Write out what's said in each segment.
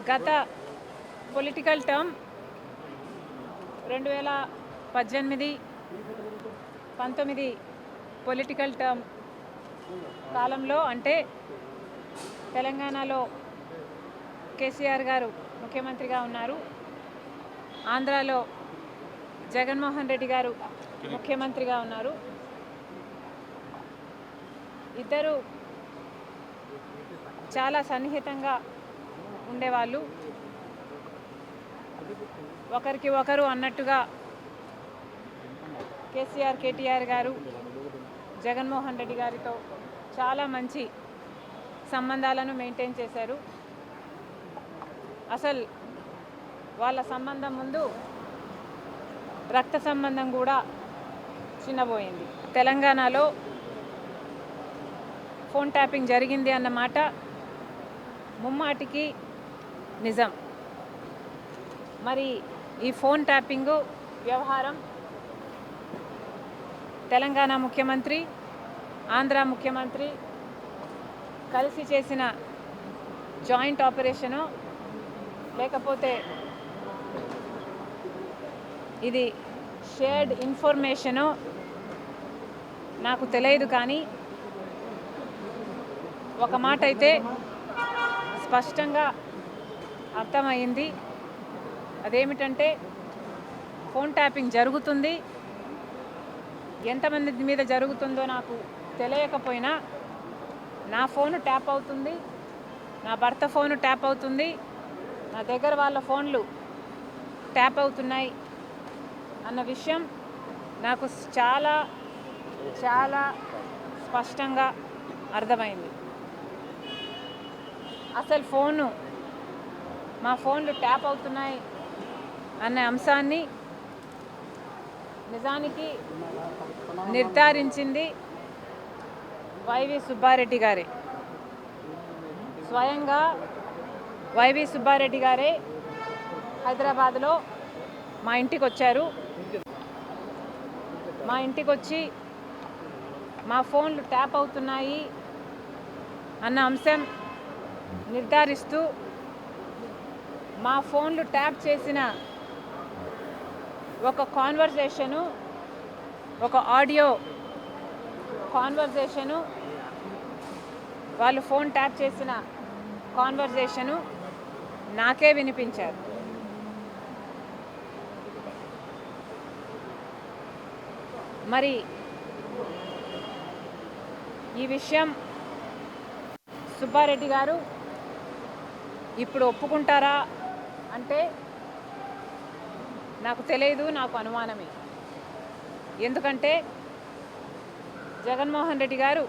గత political term 2018, 19 political term కాలంలో అంటే తెలంగాణలో కేసీఆర్ గారు ముఖ్యమంత్రిగా ఉన్నారు. ఆంధ్రాలో జగన్మోహన్ రెడ్డి గారు ముఖ్యమంత్రిగా ఉన్నారు. ఇద్దరు చాలా సన్నిహితంగా ఉండేవాళ్ళు. ఒకరికి ఒకరు అన్నట్టుగా కేసీఆర్, కేటీఆర్ గారు జగన్మోహన్ రెడ్డి గారితో చాలా మంచి సంబంధాలను మెయింటైన్ చేశారు. అసలు వాళ్ళ సంబంధం ముందు రక్త సంబంధం కూడా చిన్నబోయింది. తెలంగాణలో ఫోన్ ట్యాపింగ్ జరిగింది అన్నమాట ముమ్మాటికి నిజం. మరి ఈ ఫోన్ ట్యాపింగు వ్యవహారం తెలంగాణ ముఖ్యమంత్రి, ఆంధ్ర ముఖ్యమంత్రి కలిసి చేసిన జాయింట్ ఆపరేషను లేకపోతే ఇది షేర్డ్ ఇన్ఫర్మేషను నాకు తెలియదు. కానీ ఒక మాట అయితే స్పష్టంగా అర్థమైంది. అదేమిటంటే ఫోన్ ట్యాపింగ్ జరుగుతుంది. ఎంతమంది మీద జరుగుతుందో నాకు తెలియకపోయినా నా ఫోను ట్యాప్ అవుతుంది, నా భర్త ఫోను ట్యాప్ అవుతుంది, నా దగ్గర వాళ్ళ ఫోన్లు ట్యాప్ అవుతున్నాయి అన్న విషయం నాకు చాలా చాలా స్పష్టంగా అర్థమైంది. అసలు మా ఫోన్లు ట్యాప్ అవుతున్నాయి అనే అంశాన్ని నిజానికి నిర్ధారించింది వైవి సుబ్బారెడ్డి గారే. స్వయంగా వైవి సుబ్బారెడ్డి గారే హైదరాబాద్లో మా ఇంటికి వచ్చారు. మా ఇంటికి వచ్చి మా ఫోన్లు ట్యాప్ అవుతున్నాయి అన్న అంశం నిర్ధారిస్తూ మా ఫోన్లు ట్యాప్ చేసిన ఒక కాన్వర్జేషను, ఒక ఆడియో కాన్వర్జేషను, వాళ్ళు ఫోన్ ట్యాప్ చేసిన కాన్వర్జేషను నాకే వినిపించారు. మరి ఈ విషయం సుబ్బారెడ్డి గారు ఇప్పుడు ఒప్పుకుంటారా అంటే నాకు తెలియదు, నాకు అనుమానమే. ఎందుకంటే జగన్మోహన్ రెడ్డి గారు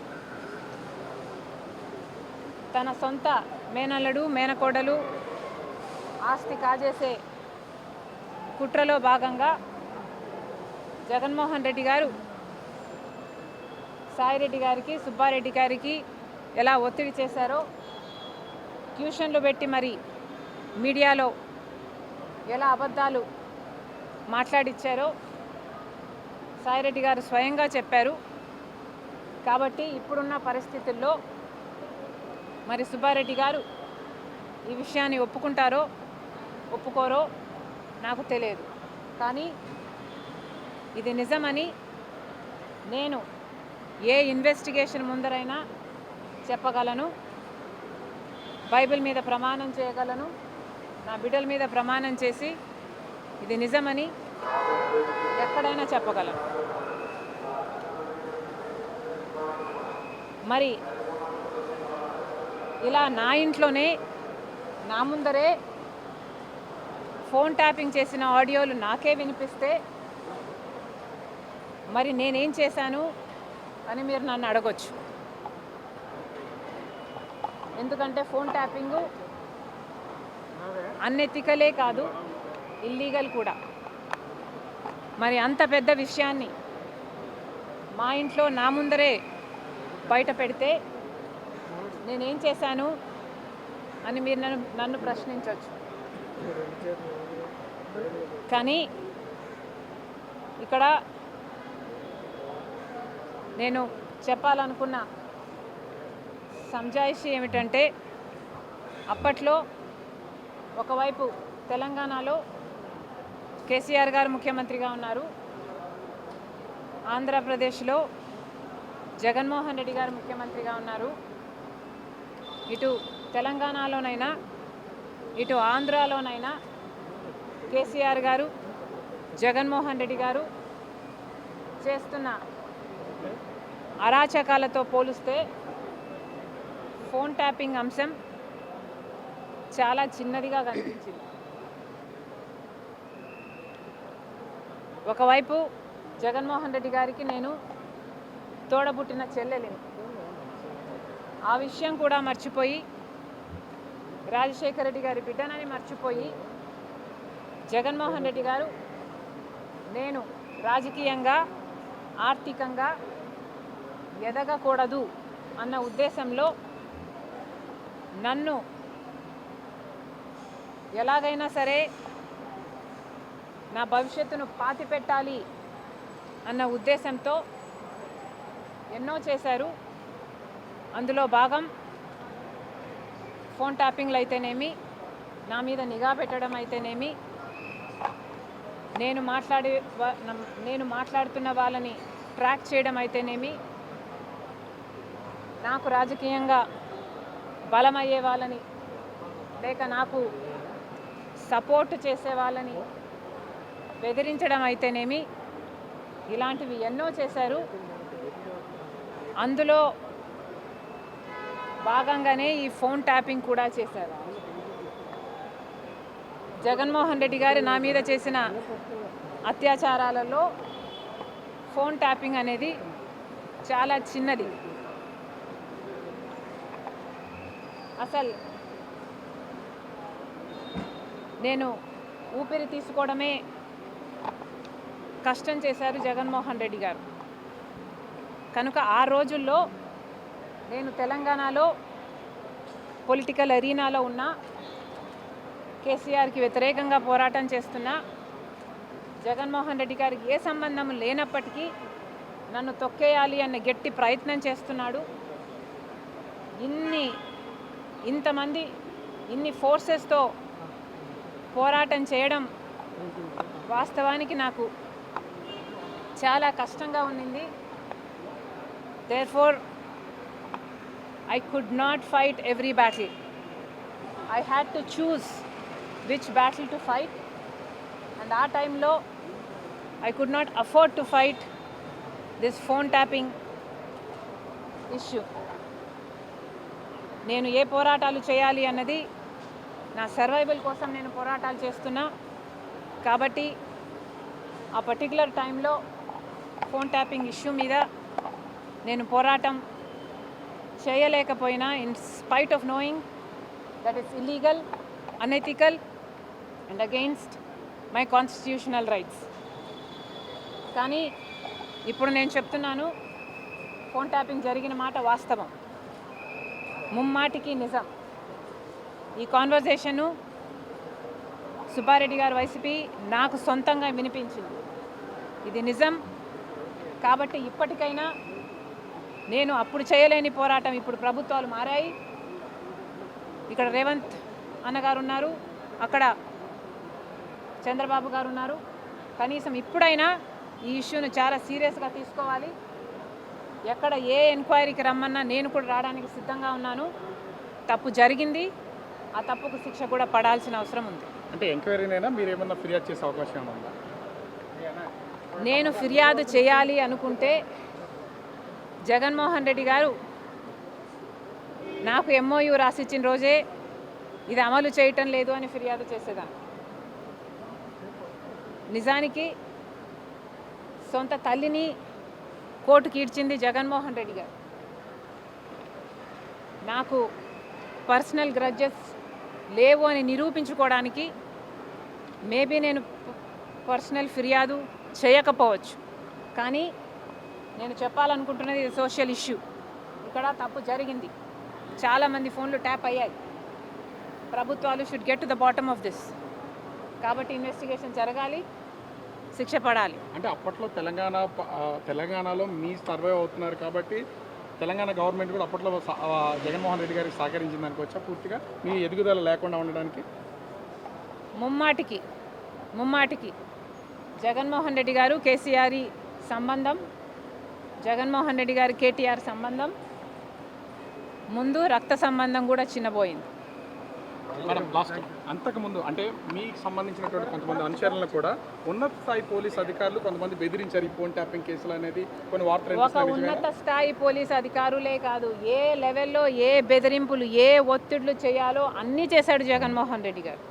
తన సొంత మేనల్లుడు, మేనకోడలు ఆస్తి కాజేసే కుట్రలో భాగంగా జగన్మోహన్ రెడ్డి గారు సాయిరెడ్డి గారికి, సుబ్బారెడ్డి గారికి ఎలా ఒత్తిడి చేశారో, ట్యూషన్లు పెట్టి మరి మీడియాలో ఎలా అబద్ధాలు మాట్లాడిచ్చారో సాయిరెడ్డి గారు స్వయంగా చెప్పారు. కాబట్టి ఇప్పుడున్న పరిస్థితుల్లో మరి సుబ్బారెడ్డి గారు ఈ విషయాన్ని ఒప్పుకుంటారో ఒప్పుకోరో నాకు తెలియదు. కానీ ఇది నిజమని నేను ఏ ఇన్వెస్టిగేషన్ ముందరైనా చెప్పగలను, బైబిల్ మీద ప్రమాణం చేయగలను, నా బిడ్డల మీద ప్రమాణం చేసి ఇది నిజమని ఎక్కడైనా చెప్పగలను. మరి ఇలా నా ఇంట్లోనే నా ముందరే ఫోన్ ట్యాపింగ్ చేసిన ఆడియోలు నాకే వినిపిస్తే మరి నేనేం చేశాను అని మీరు నన్ను అడగొచ్చు. ఎందుకంటే ఫోన్ ట్యాపింగు అన్ఎథికలే కాదు, ఇల్లీగల్ కూడా. మరి అంత పెద్ద విషయాన్ని మా ఇంట్లో నా ముందరే బయట పెడితే నేనేం చేశాను అని మీరు నన్ను ప్రశ్నించవచ్చు. కానీ ఇక్కడ నేను చెప్పాలనుకున్న సంజాయిషి ఏమిటంటే అప్పట్లో ఒకవైపు తెలంగాణలో కేసీఆర్ గారు ముఖ్యమంత్రిగా ఉన్నారు, ఆంధ్రప్రదేశ్లో జగన్మోహన్ రెడ్డి గారు ముఖ్యమంత్రిగా ఉన్నారు. ఇటు తెలంగాణలోనైనా ఇటు ఆంధ్రాలోనైనా కేసీఆర్ గారు జగన్మోహన్ రెడ్డి గారు చేస్తున్న అరాచకాలతో పోలిస్తే ఫోన్ ట్యాపింగ్ అంశం చాలా చిన్నదిగా కనిపించింది. ఒకవైపు జగన్మోహన్ రెడ్డి గారికి నేను తోడబుట్టిన చెల్లెలిని, ఆ విషయం కూడా మర్చిపోయి రాజశేఖర రెడ్డి గారి బిడ్డనని మర్చిపోయి జగన్మోహన్ రెడ్డి గారు నేను రాజకీయంగా ఆర్థికంగా ఎదగకూడదు అన్న ఉద్దేశంలో నన్ను ఎలాగైనా సరే నా భవిష్యత్తును పాతిపెట్టాలి అన్న ఉద్దేశంతో ఎన్నో చేశారు. అందులో భాగం ఫోన్ ట్యాపింగ్లు అయితేనేమి, నా మీద నిఘా పెట్టడం అయితేనేమి, నేను మాట్లాడుతున్న వాళ్ళని ట్రాక్ చేయడం అయితేనేమి, నాకు రాజకీయంగా బలమయ్యే వాళ్ళని లేక నాకు సపోర్ట్ చేసే వాళ్ళని బెదిరించడం అయితేనేమి, ఇలాంటివి ఎన్నో చేశారు. అందులో భాగంగానే ఈ ఫోన్ ట్యాపింగ్ కూడా చేశారు. జగన్మోహన్ రెడ్డి గారు నా మీద చేసిన అత్యాచారాలలో ఫోన్ ట్యాపింగ్ అనేది చాలా చిన్నది. అసలు నేను ఊపిరి తీసుకోవడమే కష్టం చేశారు జగన్మోహన్ రెడ్డి గారు. కనుక ఆ రోజుల్లో నేను తెలంగాణలో పొలిటికల్ అరీనాలో ఉన్న కేసీఆర్కి వ్యతిరేకంగా పోరాటం చేస్తున్నా, జగన్మోహన్ రెడ్డి గారికి ఏ సంబంధం లేనప్పటికీ నన్ను తొక్కేయాలి అన్న గట్టి ప్రయత్నం చేస్తున్నాడు. ఇంతమంది ఇన్ని ఫోర్సెస్తో పోరాటం చేయడం వాస్తవానికి నాకు చాలా కష్టంగా ఉన్నింది. Therefore, I could not fight every battle. I had to choose which battle to fight, and ఆ టైంలో I could not afford to fight this phone tapping issue. నేను ఏ పోరాటాలు చేయాలి అన్నది నా సర్వైవల్ కోసం నేను పోరాటాలు చేస్తున్నా. కాబట్టి ఆ పర్టికులర్ టైంలో ఫోన్ ట్యాపింగ్ ఇష్యూ మీద నేను పోరాటం చేయలేకపోయినా, in spite of knowing that it's illegal, unethical and against my constitutional rights. కానీ ఇప్పుడు నేను చెప్తున్నాను, ఫోన్ ట్యాపింగ్ జరిగిన మాట వాస్తవం, ముమ్మాటికి నిజం. ఈ కాన్వర్జేషను సుబ్బారెడ్డి గారు వైసీపీ నాకు సొంతంగా వినిపించింది. ఇది నిజం. కాబట్టి ఇప్పటికైనా నేను అప్పుడు చేయలేని పోరాటం, ఇప్పుడు ప్రభుత్వాలు మారాయి, ఇక్కడ రేవంత్ అన్నగారు ఉన్నారు, అక్కడ చంద్రబాబు గారు ఉన్నారు. కనీసం ఇప్పుడైనా ఈ ఇష్యూను చాలా సీరియస్గా తీసుకోవాలి. ఎక్కడ ఏ ఎంక్వైరీకి రమ్మన్నా నేను కూడా రావడానికి సిద్ధంగా ఉన్నాను. తప్పు జరిగింది, ఆ తప్పుకు శిక్ష కూడా పడాల్సిన అవసరం ఉంది. అంటే ఎంక్వైరీనైనా మీరు ఏమన్నా ఫిర్యాదు చేసే అవకాశం ఉందా? నేను ఫిర్యాదు చేయాలి అనుకుంటే జగన్మోహన్ రెడ్డి గారు నాకు ఎంఓయూ రాసిచ్చిన రోజే ఇది అమలు చేయటం లేదు అని ఫిర్యాదు చేసేదాన్ని. నిజానికి సొంత తల్లిని కోర్టుకి ఈడ్చింది జగన్మోహన్ రెడ్డి గారు. నాకు పర్సనల్ గ్రడ్జెస్ లేవు అని నిరూపించుకోవడానికి మేబీ నేను పర్సనల్ ఫిర్యాదు చేయకపోవచ్చు, కానీ నేను చెప్పాలనుకుంటున్నది ఇది సోషల్ ఇష్యూ. ఇక్కడ తప్పు జరిగింది, చాలామంది ఫోన్లు ట్యాప్ అయ్యాయి. ప్రభుత్వాలు should get to the bottom of this. కాబట్టి ఇన్వెస్టిగేషన్ జరగాలి, శిక్ష పడాలి. అంటే అప్పట్లో తెలంగాణలో మీ సర్వే అవుతున్నారు కాబట్టి తెలంగాణ గవర్నమెంట్ కూడా అప్పట్లో జగన్మోహన్ రెడ్డి గారికి సహకరించింది అనుకోవచ్చా పూర్తిగా మీ ఎదుగుదల లేకుండా ఉండడానికి? ముమ్మాటికి జగన్మోహన్ రెడ్డి గారు కేసీఆర్ సంబంధం, జగన్మోహన్ రెడ్డి గారు కేటీఆర్ సంబంధం ముందు రక్త సంబంధం కూడా చిన్నపోయింది. మేడం లాస్ట్ అంతకుముందు అంటే మీకు సంబంధించినటువంటి కొంతమంది అనుచరులను కూడా ఉన్నత స్థాయి పోలీస్ అధికారులు కొంతమంది బెదిరించారు ఈ ఫోన్ ట్యాపింగ్ కేసులు అనేది కొన్ని వార్తలు ఒక ఉన్నత స్థాయి పోలీస్ అధికారులే కాదు, ఏ లెవెల్లో ఏ బెదిరింపులు ఏ ఒత్తిడులు చేయాలో అన్నీ చేశాడు జగన్మోహన్ రెడ్డి గారు.